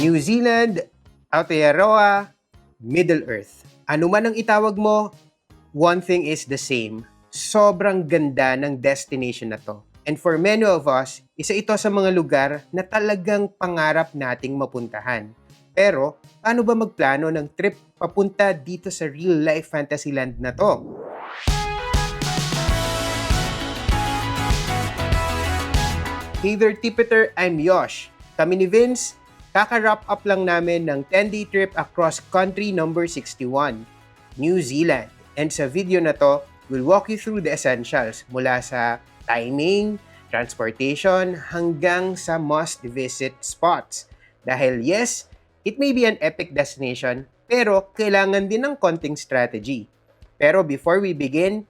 New Zealand, Aotearoa, Middle Earth. Ano man ang itawag mo, one thing is the same. Sobrang ganda ng destination na to. And for many of us, isa ito sa mga lugar na talagang pangarap nating mapuntahan. Pero, paano ba magplano ng trip papunta dito sa real-life Fantasyland na to? Hey there, Tipiter! I'm Yosh. Kami ni Vince, kaka-wrap up lang namin ng 10-day trip across country number 61, New Zealand. And sa video na to, we'll walk you through the essentials mula sa timing, transportation, hanggang sa must-visit spots. Dahil yes, it may be an epic destination, pero kailangan din ng konting strategy. Pero before we begin,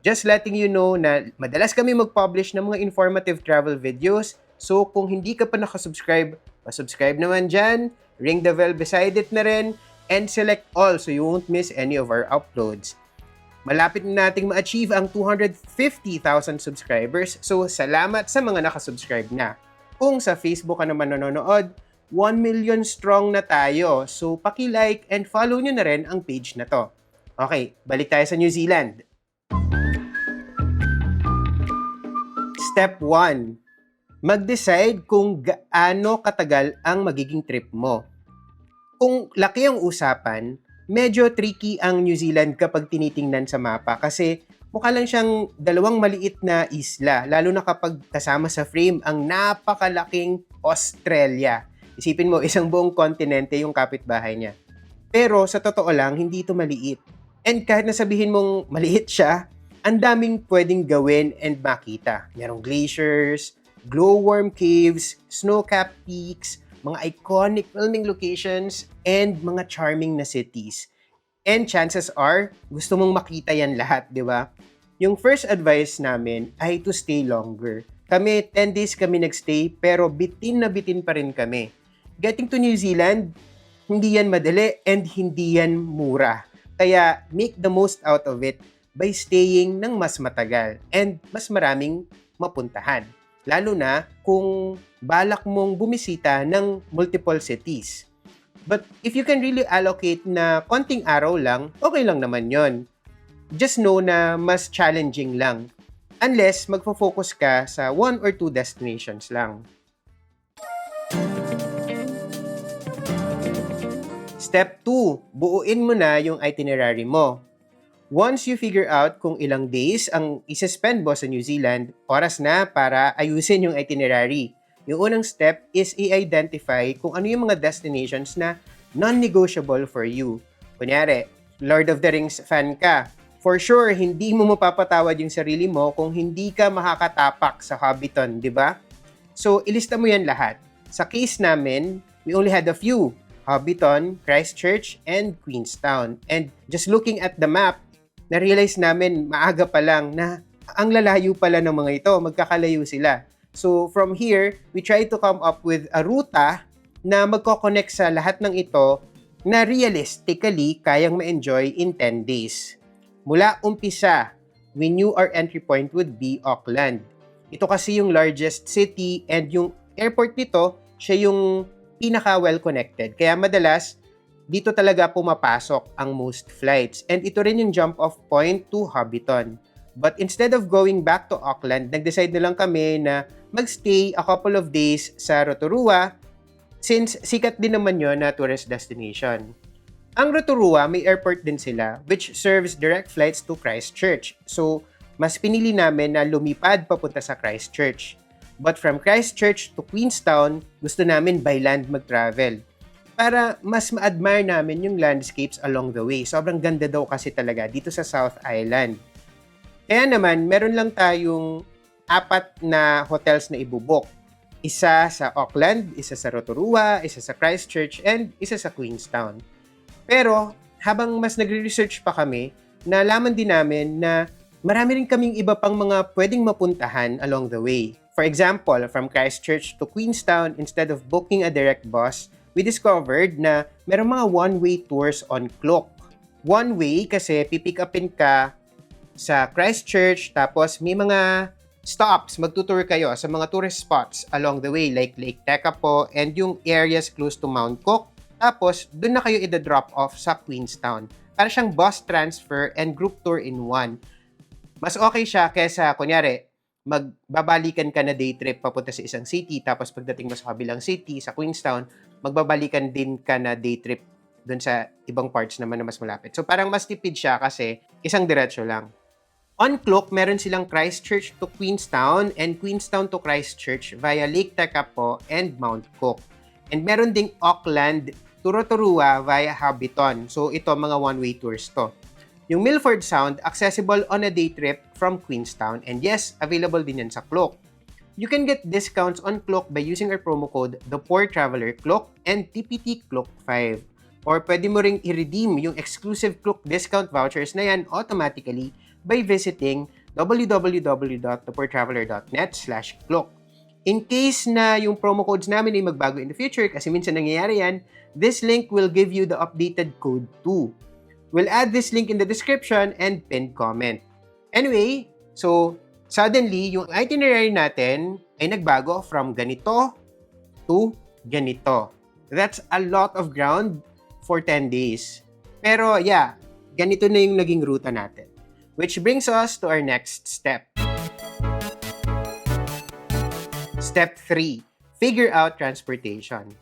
just letting you know na madalas kami mag-publish ng mga informative travel videos. So kung hindi ka pa nakasubscribe, pasubscribe naman dyan, ring the bell beside it na rin, and select all so you won't miss any of our uploads. Malapit na nating ma-achieve ang 250,000 subscribers, so salamat sa mga nakasubscribe na. Kung sa Facebook ka naman nanonood, 1 million strong na tayo, so paki-like and follow nyo na rin ang page na to. Okay, balik tayo sa New Zealand. Step 1. Mag-decide kung gaano katagal ang magiging trip mo. Kung laki ang usapan, medyo tricky ang New Zealand kapag tinitingnan sa mapa kasi mukha lang siyang dalawang maliit na isla, lalo na kapag kasama sa frame ang napakalaking Australia. Isipin mo, isang buong kontinente yung kapitbahay niya. Pero sa totoo lang, hindi ito maliit. And kahit nasabihin mong maliit siya, ang daming pwedeng gawin and makita. Merong glaciers, glowworm caves, snow-capped peaks, mga iconic filming locations, and mga charming na cities. And chances are, gusto mong makita yan lahat, di ba? Yung first advice namin ay to stay longer. Kami, 10 days kami nagstay, pero bitin na bitin pa rin kami. Getting to New Zealand, hindi yan madali and hindi yan mura. Kaya make the most out of it by staying ng mas matagal and mas maraming mapuntahan. Lalo na kung balak mong bumisita ng multiple cities. But if you can really allocate na konting araw lang, okay lang naman yon. Just know na mas challenging lang. Unless magfo-focus ka sa 1 or 2 destinations lang. Step 2, buuin mo na yung itinerary mo. Once you figure out kung ilang days ang isa-spend mo sa New Zealand, oras na para ayusin yung itinerary. Yung unang step is i-identify kung ano yung mga destinations na non-negotiable for you. Kunyari, Lord of the Rings fan ka. For sure, hindi mo mapapatawad yung sarili mo kung hindi ka makakatapak sa Hobbiton, di ba? So, ilista mo yan lahat. Sa case namin, we only had a few. Hobbiton, Christchurch, and Queenstown. And just looking at the map, na-realize namin maaga pa lang na ang lalayo pala ng mga ito, magkakalayo sila. So from here, we try to come up with a ruta na magko-connect sa lahat ng ito na realistically kayang ma-enjoy in 10 days. Mula umpisa, we knew our entry point would be Auckland. Ito kasi yung largest city and yung airport nito, siya yung pinaka-well connected. Kaya madalas, dito talaga pumapasok ang most flights. And ito rin yung jump-off point to Hobbiton. But instead of going back to Auckland, nag-decide na lang kami na magstay a couple of days sa Rotorua since sikat din naman yon na tourist destination. Ang Rotorua, may airport din sila which serves direct flights to Christchurch. So, mas pinili namin na lumipad papunta sa Christchurch. But from Christchurch to Queenstown, gusto namin by land mag-travel para mas ma-admire namin yung landscapes along the way. Sobrang ganda daw kasi talaga dito sa South Island. Kaya naman, meron lang tayong 4 na hotels na ibubok. Isa sa Auckland, isa sa Rotorua, isa sa Christchurch, and isa sa Queenstown. Pero, habang mas nagre-research pa kami, nalaman din namin na marami rin kaming iba pang mga pwedeng mapuntahan along the way. For example, from Christchurch to Queenstown, instead of booking a direct bus, we discovered na merong mga one-way tours on Klook. One-way kasi pipick upin ka sa Christchurch tapos may mga stops, magtutour kayo sa mga tourist spots along the way like Lake Tekapo and yung areas close to Mount Cook. Tapos, dun na kayo i-drop off sa Queenstown. Para siyang bus transfer and group tour in one. Mas okay siya kesa, kunyari, magbabalikan ka na day trip papunta sa isang city, tapos pagdating mo sa kabilang city, sa Queenstown, magbabalikan din ka na day trip dun sa ibang parts naman na mas malapit. So parang mas tipid siya kasi isang diretso lang. On Klook, meron silang Christchurch to Queenstown and Queenstown to Christchurch via Lake Tekapo and Mount Cook. And meron ding Auckland to Rotorua via Hobbiton. So ito, mga one-way tours to. Yung Milford Sound, accessible on a day trip from Queenstown. And yes, available din yan sa Klook. You can get discounts on Klook by using our promo code ThePoorTravelerKlook and TPTKlook5. Or pwede mo ring i-redeem yung exclusive Klook discount vouchers na yan automatically by visiting www.thepoortraveler.net/Klook. In case na yung promo codes namin ay magbago in the future, kasi minsan nangyayari yan, this link will give you the updated code too. We'll add this link in the description and pinned comment. Anyway, so suddenly, yung itinerary natin ay nagbago from ganito to ganito. That's a lot of ground for 10 days. Pero yeah, ganito na yung naging ruta natin. Which brings us to our next step. Step 3, figure out transportation.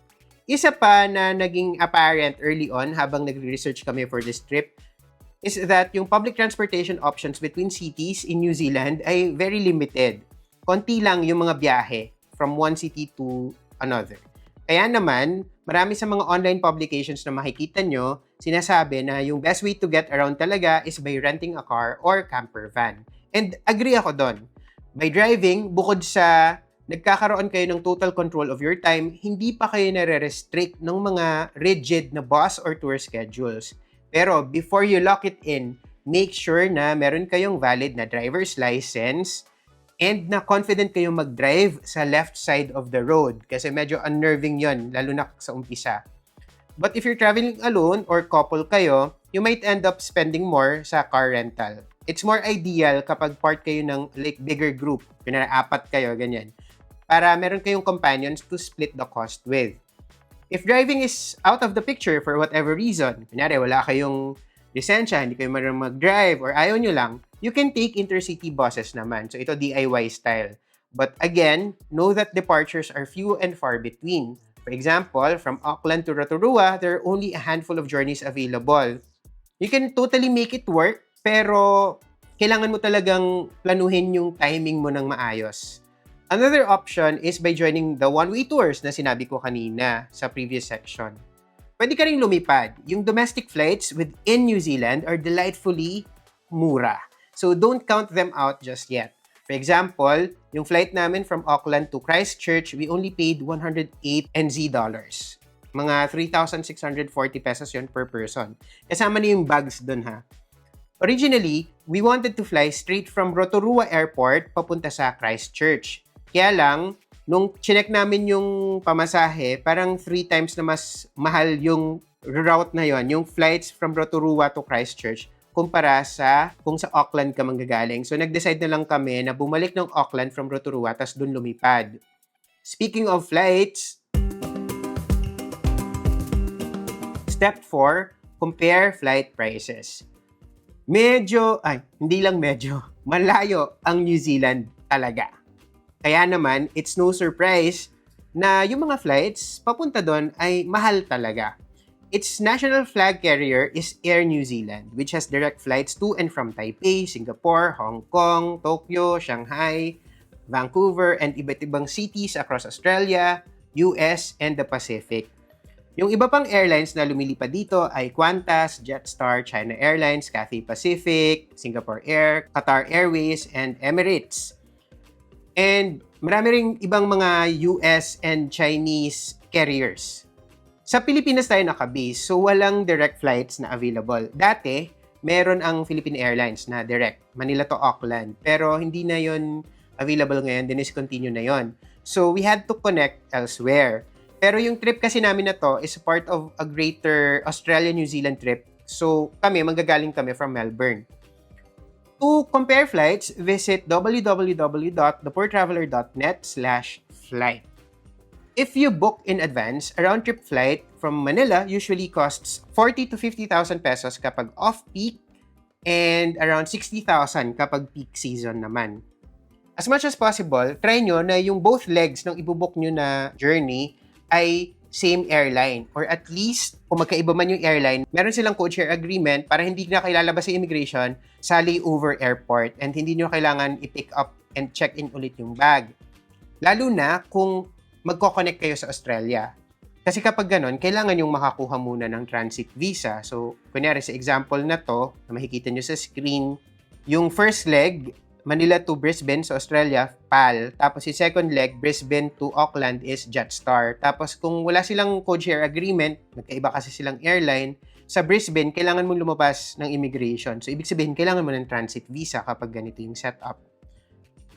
Isa pa na naging apparent early on habang nagre-research kami for this trip is that yung public transportation options between cities in New Zealand ay very limited. Konti lang yung mga biyahe from one city to another. Kaya naman, marami sa mga online publications na makikita nyo, sinasabi na yung best way to get around talaga is by renting a car or camper van. And agree ako doon. By driving, bukod sa nagkakaroon kayo ng total control of your time, hindi pa kayo nare-restrict ng mga rigid na bus or tour schedules. Pero before you lock it in, make sure na meron kayong valid na driver's license and na confident kayong mag-drive sa left side of the road kasi medyo unnerving yon lalo na sa umpisa. But if you're traveling alone or couple kayo, you might end up spending more sa car rental. It's more ideal kapag part kayo ng like bigger group, kunwari 4 kayo, ganyan, para meron kayong companions to split the cost with. If driving is out of the picture for whatever reason, kunyari wala kayong lisensya, hindi kayo marunong mag-drive, or ayaw nyo lang, you can take intercity buses naman. So ito DIY style. But again, know that departures are few and far between. For example, from Auckland to Rotorua, there are only a handful of journeys available. You can totally make it work, pero kailangan mo talagang planuhin yung timing mo ng maayos. Another option is by joining the one-way tours na sinabi ko kanina sa previous section. Pwede ka ring lumipad. Yung domestic flights within New Zealand are delightfully mura. So don't count them out just yet. For example, yung flight namin from Auckland to Christchurch, we only paid 108 NZ dollars. Mga 3,640 pesos yun per person. Kasama na yung bags dun ha. Originally, we wanted to fly straight from Rotorua Airport papunta sa Christchurch. Kaya lang, nung chinek namin yung pamasahe, parang 3 times na mas mahal yung route na yon, yung flights from Rotorua to Christchurch, kumpara sa kung sa Auckland ka manggagaling. So, nag-decide na lang kami na bumalik ng Auckland from Rotorua, tas dun lumipad. Speaking of flights, Step 4, compare flight prices. Hindi lang medyo, malayo ang New Zealand talaga. Kaya naman, it's no surprise na yung mga flights papunta doon ay mahal talaga. Its national flag carrier is Air New Zealand, which has direct flights to and from Taipei, Singapore, Hong Kong, Tokyo, Shanghai, Vancouver, and iba't ibang cities across Australia, US, and the Pacific. Yung iba pang airlines na lumilipad dito ay Qantas, Jetstar, China Airlines, Cathay Pacific, Singapore Air, Qatar Airways, and Emirates. And marami ring ibang mga US and Chinese carriers. Sa Pilipinas tayo nakabase, so walang direct flights na available. Dati, meron ang Philippine Airlines na direct, Manila to Auckland. Pero hindi na yon available ngayon, diniscontinue na yon. So we had to connect elsewhere. Pero yung trip kasi namin na to is part of a greater Australia-New Zealand trip. So manggagaling kami from Melbourne. To compare flights, visit www.thepoortraveler.net/flight. If you book in advance, a round-trip flight from Manila usually costs 40 to 50,000 pesos kapag off-peak and around 60,000 kapag peak season naman. As much as possible, try nyo na yung both legs ng ibubook nyo na journey ay same airline. Or at least, kung magkaiba man yung airline, meron silang codeshare agreement para hindi na kayo lalabas sa immigration sa layover airport and hindi nyo kailangan i-pick up and check-in ulit yung bag. Lalo na kung magko-connect kayo sa Australia. Kasi kapag ganun, kailangan yung makakuha muna ng transit visa. So, kunyari sa example na to, na makikita nyo sa screen, yung first leg, Manila to Brisbane sa Australia, PAL. Tapos yung second leg, Brisbane to Auckland is Jetstar. Tapos kung wala silang codeshare agreement, magkaiba kasi silang airline, sa Brisbane, kailangan mong lumabas ng immigration. So, ibig sabihin, kailangan mo ng transit visa kapag ganito yung setup.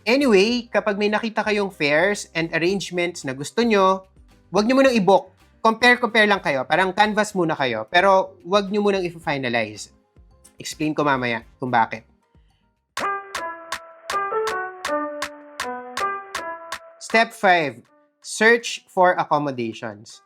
Anyway, kapag may nakita kayong fares and arrangements na gusto nyo, wag nyo munang i-book. Compare lang kayo. Parang canvas muna kayo. Pero wag nyo munang i-finalize. Explain ko mamaya kung bakit. Step 5. Search for accommodations.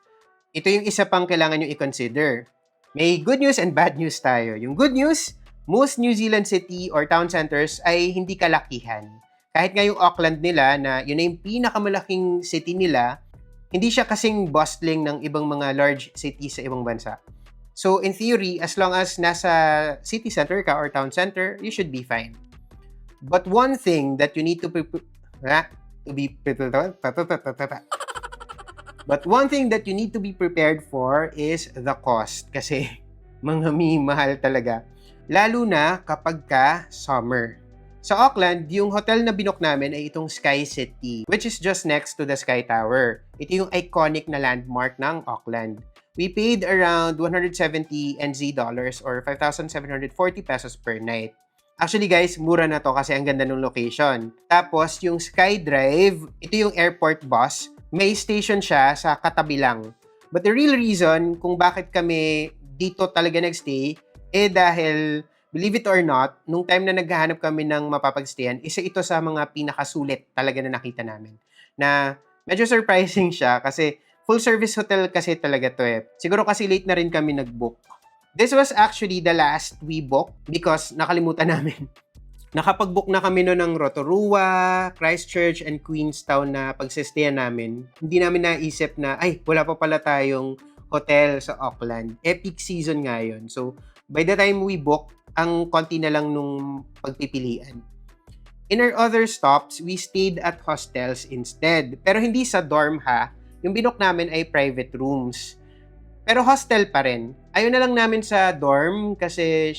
Ito yung isa pang kailangan nyo i-consider. May good news and bad news tayo. Yung good news, most New Zealand city or town centers ay hindi kalakihan. Kahit nga yung Auckland nila na yun na yung pinakamalaking city nila, hindi siya kasing bustling ng ibang mga large cities sa ibang bansa. So in theory, as long as nasa city center ka or town center, you should be fine. But one thing that you need to But one thing that you need to be prepared for is the cost. Kasi mahal talaga. Lalo na kapag ka summer. Sa Auckland, yung hotel na binook namin ay itong Sky City, which is just next to the Sky Tower. Ito yung iconic na landmark ng Auckland. We paid around 170 NZ dollars or 5,740 pesos per night. Actually guys, mura na to kasi ang ganda ng location. Tapos yung SkyDrive, ito yung airport bus. May station siya sa katabi lang. But the real reason kung bakit kami dito talaga nagstay, dahil, believe it or not, nung time na naghahanap kami ng mapapagstayan, isa ito sa mga pinakasulit talaga na nakita namin. Na medyo surprising siya kasi full service hotel kasi talaga to eh. Siguro kasi late na rin kami nag-book. This was actually the last we booked because nakalimutan namin. Nakapag-book na kami noon ng Rotorua, Christchurch, and Queenstown na pagsistayan namin. Hindi namin naisip na, wala pa pala tayong hotel sa Auckland. Peak season nga yun. So, by the time we book, ang konti na lang nung pagpipilian. In our other stops, we stayed at hostels instead. Pero hindi sa dorm ha. Yung binook namin ay private rooms. Pero hostel pa rin. Ayaw na lang namin sa dorm kasi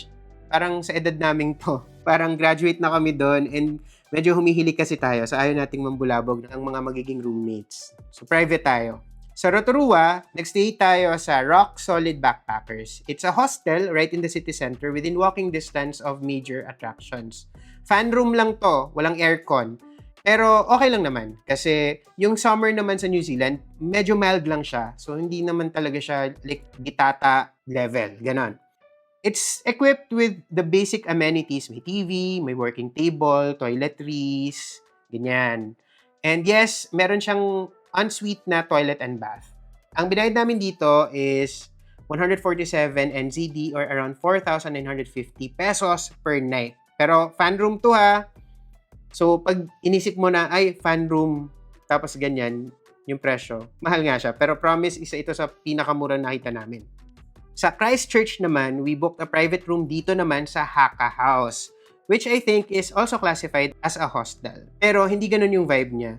parang sa edad namin to. Parang graduate na kami doon and medyo humihilig kasi tayo. So ayaw nating mambulabog ng mga magiging roommates. So private tayo. Sa Rotorua, nagstay tayo sa Rock Solid Backpackers. It's a hostel right in the city center within walking distance of major attractions. Fan room lang to, walang aircon. Pero okay lang naman kasi yung summer naman sa New Zealand, medyo mild lang siya. So hindi naman talaga siya like Gitata level, ganon. It's equipped with the basic amenities. May TV, may working table, toiletries, ganyan. And yes, meron siyang ensuite na toilet and bath. Ang binayad namin dito is 147 NZD or around 4,950 pesos per night. Pero fan room to ha. So, pag inisip mo na, fan room, tapos ganyan, yung presyo, mahal nga siya. Pero promise, isa ito sa pinakamura na nakita namin. Sa Christchurch naman, we booked a private room dito naman sa Haka House, which I think is also classified as a hostel. Pero hindi ganun yung vibe niya.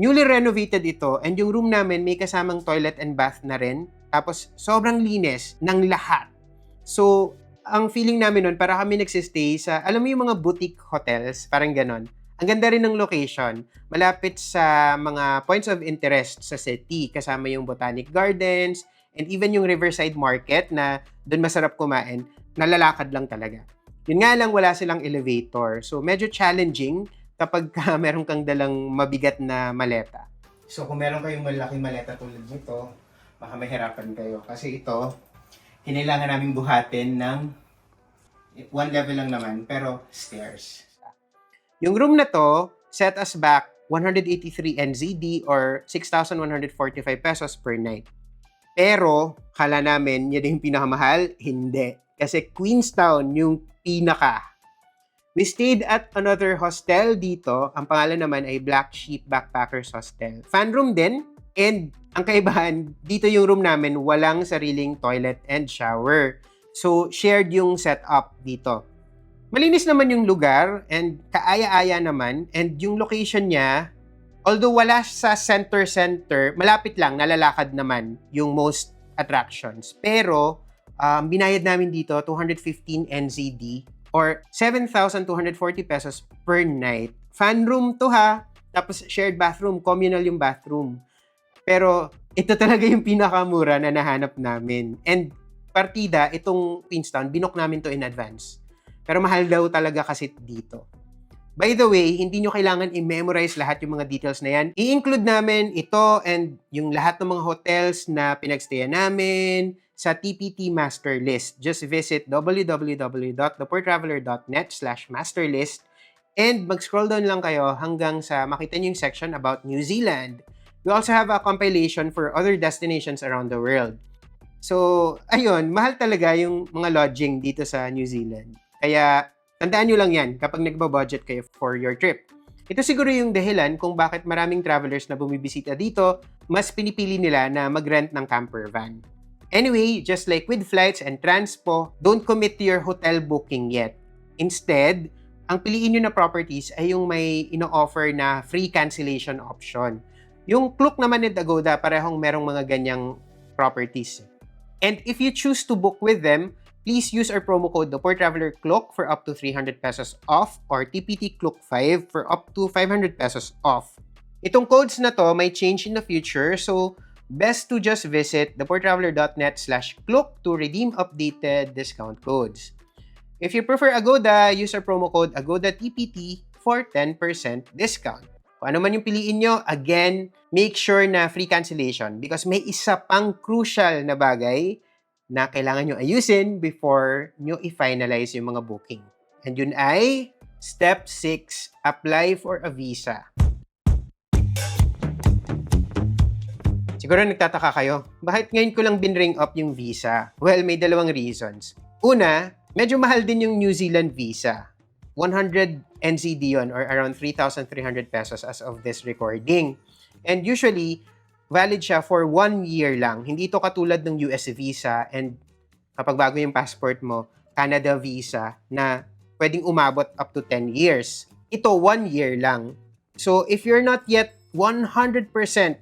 Newly renovated ito and yung room namin may kasamang toilet and bath na rin. Tapos, sobrang linis ng lahat. So, ang feeling namin nun, para kami nagsistay sa, alam mo yung mga boutique hotels, parang ganon. Ang ganda rin ng location. Malapit sa mga points of interest sa city. Kasama yung Botanic Gardens, and even yung Riverside Market na doon masarap kumain. Nalalakad lang talaga. Yun nga lang, wala silang elevator. So, medyo challenging kapag meron kang dalang mabigat na maleta. So, kung meron kayong malaking maleta tulad nito, baka mahirapan kayo. Kasi ito, kinailangan namin buhatin ng One level lang naman, pero stairs. Yung room na to, set us back 183 NZD or 6,145 pesos per night. Pero, kala namin, yun yung pinakamahal? Hindi. Kasi Queenstown yung pinaka. We stayed at another hostel dito. Ang pangalan naman ay Black Sheep Backpackers Hostel. Fan room din. And ang kaibahan, dito yung room namin, walang sariling toilet and shower. So, shared yung setup dito. Malinis naman yung lugar and kaaya-aya naman. And yung location niya, although wala sa center-center, malapit lang, nalalakad naman yung most attractions. Pero, binayad namin dito 215 NZD or 7,240 pesos per night. Fan room to ha, tapos shared bathroom, communal yung bathroom. Pero ito talaga yung pinakamura na nahanap namin. And partida, itong Queenstown, binook namin to in advance. Pero mahal daw talaga kasi dito. By the way, hindi nyo kailangan i-memorize lahat yung mga details na yan. I-include namin ito and yung lahat ng mga hotels na pinagstayan namin sa TPT Master List. Just visit www.thepoortraveler.net/masterlist and mag-scroll down lang kayo hanggang sa makita nyo yung section about New Zealand. We also have a compilation for other destinations around the world. So, ayun, mahal talaga yung mga lodging dito sa New Zealand. Kaya, tandaan nyo lang yan kapag nagba-budget kayo for your trip. Ito siguro yung dahilan kung bakit maraming travelers na bumibisita dito, mas pinipili nila na mag-rent ng camper van. Anyway, just like with flights and transpo, don't commit to your hotel booking yet. Instead, ang piliin nyo na properties ay yung may ino-offer na free cancellation option. Yung Klook naman at Agoda, parehong merong mga ganyang properties. And if you choose to book with them, please use our promo code ThePoorTravelerCloak for up to 300 pesos off or TPTCloak5 for up to 500 pesos off. Itong codes na to may change in the future, so best to just visit thepoortraveler.net/cloak to redeem updated discount codes. If you prefer Agoda, use our promo code AgodaTPT for 10% discount. Kung ano man yung piliin nyo, again, make sure na free cancellation because may isa pang crucial na bagay na kailangan nyo ayusin before nyo i-finalize yung mga booking. And yun ay Step 6, apply for a visa. Siguro nagtataka kayo, bakit ngayon ko lang binring up yung visa? Well, may dalawang reasons. Una, medyo mahal din yung New Zealand visa. 100 NZD yun or around 3,300 pesos as of this recording. And usually, valid siya for 1 year lang. Hindi ito katulad ng US visa and kapag bago yung passport mo, Canada visa na pwedeng umabot up to 10 years. Ito, 1 year lang. So, if you're not yet 100%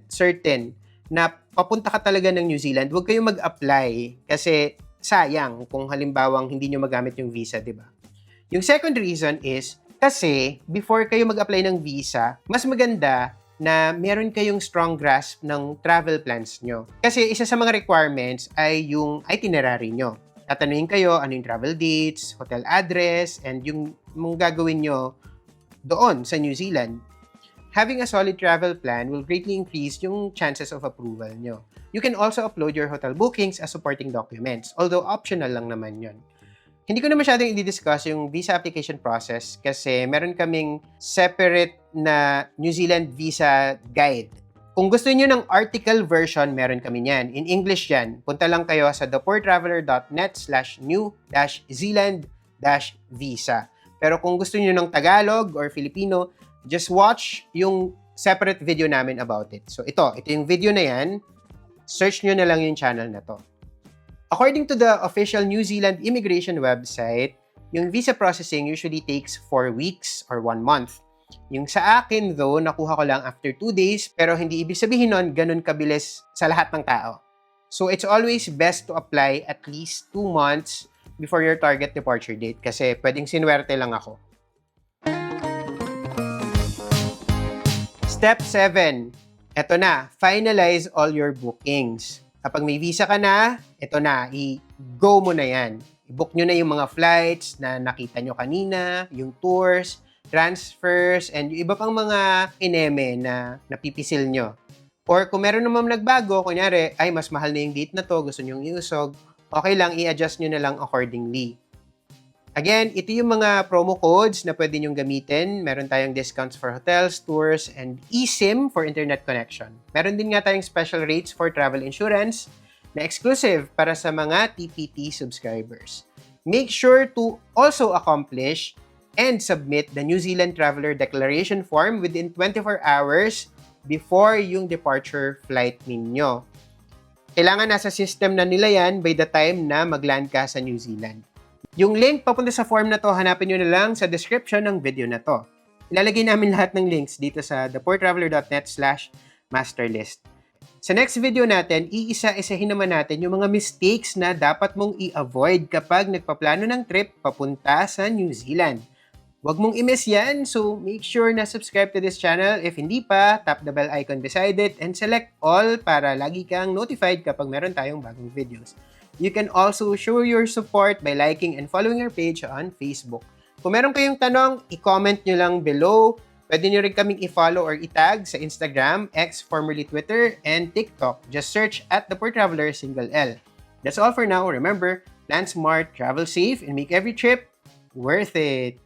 certain na papunta ka talaga ng New Zealand, huwag kayong mag-apply kasi sayang kung halimbawang hindi nyo magamit yung visa, di ba? Yung second reason is kasi before kayo mag-apply ng visa, mas maganda na meron kayong strong grasp ng travel plans nyo. Kasi isa sa mga requirements ay yung itinerary nyo. Tatanungin kayo ano yung travel dates, hotel address, and yung mga gagawin nyo doon sa New Zealand. Having a solid travel plan will greatly increase yung chances of approval nyo. You can also upload your hotel bookings as supporting documents, although optional lang naman yon. Hindi ko na masyadong i-discuss yung visa application process kasi meron kaming separate na New Zealand visa guide. Kung gusto niyo ng article version, meron kami niyan. In English yan. Punta lang kayo sa thepoortraveler.net/new-zealand-visa. Pero kung gusto niyo ng Tagalog or Filipino, just watch yung separate video namin about it. So ito yung video na yan. Search nyo na lang yung channel na to. According to the official New Zealand immigration website, yung visa processing usually takes 4 weeks or 1 month. Yung sa akin though, nakuha ko lang after 2 days, pero hindi ibig sabihin nun ganun kabilis sa lahat ng tao. So it's always best to apply at least 2 months before your target departure date kasi pwedeng sinwerte lang ako. Step 7. Eto na, finalize all your bookings. Kapag may visa ka na, eto na, i-go mo na yan. I-book nyo na yung mga flights na nakita nyo kanina, yung tours, transfers, and yung iba pang mga ineme na napipisil nyo. Or kung meron naman nagbago, kunyari, ay mas mahal na yung date na to, gusto nyo iusog, okay lang, i-adjust nyo na lang accordingly. Again, ito yung mga promo codes na pwede nyong gamitin. Meron tayong discounts for hotels, tours, and eSIM for internet connection. Meron din nga tayong special rates for travel insurance na exclusive para sa mga TPT subscribers. Make sure to also accomplish and submit the New Zealand Traveler Declaration Form within 24 hours before yung departure flight ninyo. Kailangan nasa system na nila yan by the time na mag-land ka sa New Zealand. Yung link papunta sa form na to, hanapin nyo na lang sa description ng video na to. Ilalagay namin lahat ng links dito sa thepoortraveler.net/masterlist. Sa next video natin, iisa-isahin naman natin yung mga mistakes na dapat mong i-avoid kapag nagpaplano ng trip papunta sa New Zealand. Huwag mong i-miss yan, so make sure na subscribe to this channel. If hindi pa, tap the bell icon beside it and select all para lagi kang notified kapag meron tayong bagong videos. You can also show your support by liking and following our page on Facebook. Kung meron kayong tanong, i-comment nyo lang below. Pwede nyo rin kaming i-follow or i-tag sa Instagram, X, formerly Twitter, and TikTok. Just search at The Poor Traveler, single L. That's all for now. Remember, plan smart, travel safe, and make every trip worth it.